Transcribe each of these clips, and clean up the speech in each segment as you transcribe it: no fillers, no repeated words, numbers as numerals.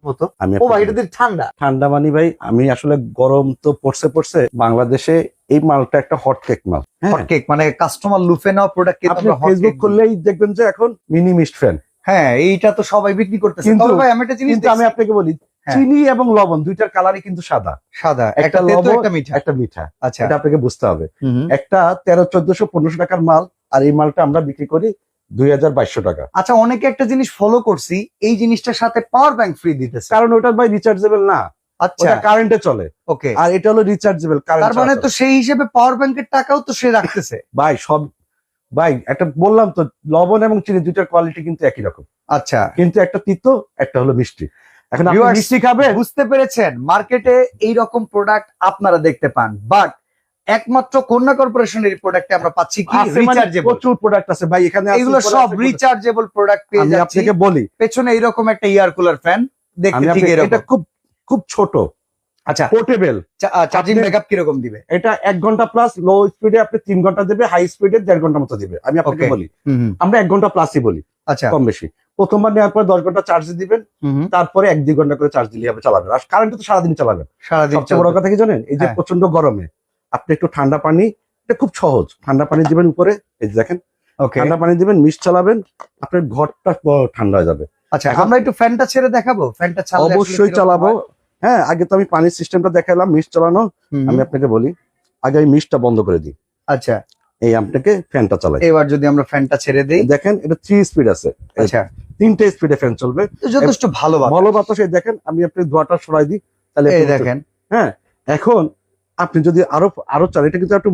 মতো। আমি ও ভাই এটা দিয়ে ঠান্ডা। ঠান্ডা মানি ভাই, আমি আসলে গরম তো পড়ছে বাংলাদেশে এই মালটা একটা হট কেক মাল। হট কেক মানে কাস্টমার লুফে নেওয়া প্রোডাক্ট কিন্তু আপনি আমরা হট ফেসবুক কেক করলেই দেখবেন যে এখন মিনি মিস্ট ফ্যান। হ্যাঁ এইটা তো সবাই বিক্রি করতেছে। কিন্তু তবে ভাই আমি একটা জিনিস কিন্তু আমি দেখছি, আপনাকে বলি, হ্যাঁ। চিনি এবং লবণ দুইটার কালারই কিন্তু সাদা। সাদা, একটা একটা তেতো লবণ একটা মিঠা। একটা মিঠা। আচ্ছা এটা আপনাকে বুঝতে হবে। হুম। একটা 1300-1400 টাকার মাল, আর এই মালটা আমরা বিক্রি করি 2200 টাকা। আচ্ছা অনেকে একটা জিনিস ফলো করছি, এই জিনিসটার সাথে পাওয়ার ব্যাংক ফ্রি দিতেছে। কারণ ওটা ভাই রিচার্জেবল না, আচ্ছা ওটা কারেন্টে চলে, ওকে। আর এটা হলো রিচার্জেবল। তার মানে তো সেই হিসেবে পাওয়ার ব্যাংকের টাকাও তো সে রাখতেছে। ভাই সব ভাই একটা বললাম তো, লবণ এবং চিনি দুইটার কোয়ালিটি কিন্তু একই রকম, আচ্ছা কিন্তু একটা তিতো একটা হলো মিষ্টি। এখন আপনি Viewers, মিষ্টি খাবেন, বুঝতে পেরেছেন, মার্কেটে এই রকম প্রোডাক্ট আপনারা দেখতে পান, বাট একমাত্র কন্যা কর্পোরেশনের প্রোডাক্টে আমরা পাচ্ছি কি আছে মানে রিচার্জেবল। প্রচুর প্রোডাক্ট আছে ভাই এখানে, আছে এগুলো উপরে সব আছে, রিচার্জেবল প্রোডাক্ট পেয়ে আমি যাচ্ছি। আপনাকে বলি, পেছনে এইরকম একটা এয়ার কুলার ফ্যান দেখতে আমি ঠিক আপনাকে, এটা এরকম। খুব খুব ছোট, আচ্ছা পোর্টেবল। চার্জিং আপনি- ব্যাকআপ কিরকম দিবে? এটা 1 ঘন্টা প্লাস, লো স্পিডে আপনি 3 ঘন্টা দেবে, হাই স্পিডে 1.5 ঘন্টা মতো দিবে। আমি আপনাকে Okay. বলি, আমরা 1 ঘন্টা প্লাসই বলি, আচ্ছা কম বেশি। প্রথমবার নেওয়ার পর 10 ঘন্টা চার্জ দিবেন, তারপরে 1-2 ঘন্টা করে চার্জ দিলে হবে, চালাবেন। আর কারেন্ট তো সারাদিন চালাবেন। সারাদিন সবচেয়ে বড় কথা কি জানেন, এই যে হ্যাঁ। প্রচন্ড গরমে আপনি একটু ঠান্ডা পানি, এটা খুব সহজ, ঠান্ডা পানি দিবেন উপরে, এই যে দেখেন, ওকে। ঠান্ডা পানি দিবেন, মিস্ট চালাবেন, আপনার ঘরটা ঠান্ডা হয়ে যাবে। আচ্ছা এখন- আমরা একটু ফ্যানটা ছেড়ে দেখাবো, ফ্যানটা চালালে আসলে অবশ্যই কিরকম চালাবো। হয়? হ্যাঁ, আগে তো আমি পানির সিস্টেমটা দেখালাম, মিস্ট চালানো। হুম, আমি আপনাকে বলি, আগে আমি মিস্টটা বন্ধ করে দিই, আচ্ছা এই আপনাকে ফ্যানটা চালাই। এবার যদি আমরা ফ্যানটা ছেড়ে দেই, দেখেন এটা 3 স্পিড আছে, আচ্ছা 3টে স্পিডে ফ্যান চলবে, তো যথেষ্ট ভালো বাতাস। ভালো বাতাস। এই দেখেন আমি আপনি ধোয়াটা সরাই দিই, তাহলে এই একটু- দেখেন, হ্যাঁ। এখন আপনি যদি আরো চান, এটা কিন্তু একটু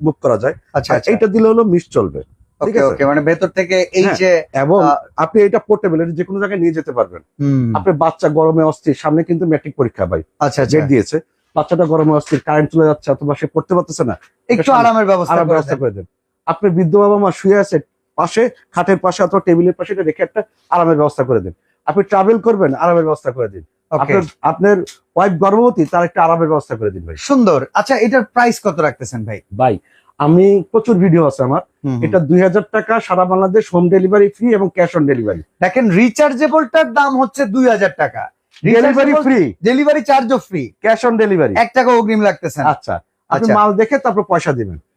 মুভ করা যায়। আচ্ছা আর আচ্ছা এইটা দিলে হলো মিস্ট চলবে, ঠিক ওকে আছে? ওকে, মানে ভেতর থেকে এই হ্যাঁ, যে এবং আহ, আপনি এটা পোর্টেবল, এটা যে কোনো জায়গায় নিয়ে যেতে পারবেন। হুম, আপনার বাচ্চা গরমে অস্থির, সামনে কিন্তু ম্যাট্রিক পরীক্ষা ভাই, আচ্ছা আচ্ছা ডেট দিয়েছে, বাচ্চাটা গরমে অস্থির, কারেন্ট চলে যাচ্ছে অথবা সে পড়তে পারতেছে না, একটু আরামের ব্যবস্থা আরাম করে ব্যবস্থা দেন। করে দেন। আপনার বৃদ্ধ বাবা মা শুয়ে আছে পাশে, খাটের পাশে অথবা টেবিলের পাশে, এটা রেখে একটা আরামের ব্যবস্থা করে দিন। আপনি ট্রাভেল করবেন, আরামের ব্যবস্থা করে দিন। ওকে আপনার ওয়াইফ গর্ভবতী, তার একটা আরামের ব্যবস্থা করে দিন ভাই। সুন্দর। আচ্ছা এটার প্রাইস কত রাখতেছেন ভাই? ভাই আমি প্রচুর ভিডিও আছে আমার, এটা 2000 টাকা, সারা বাংলাদেশ হোম ডেলিভারি ফ্রি এবং ক্যাশ অন ডেলিভারি। দেখেন রিচার্জেবলটার দাম হচ্ছে 2000 টাকা, ডেলিভারি ফ্রি, ডেলিভারি চার্জও ফ্রি, ক্যাশ অন ডেলিভারি। 1 টাকা অগ্রিম লাগতেছে না। আচ্ছা, আপনি আচ্ছা। মাল দেখে তারপর পয়সা দিবেন।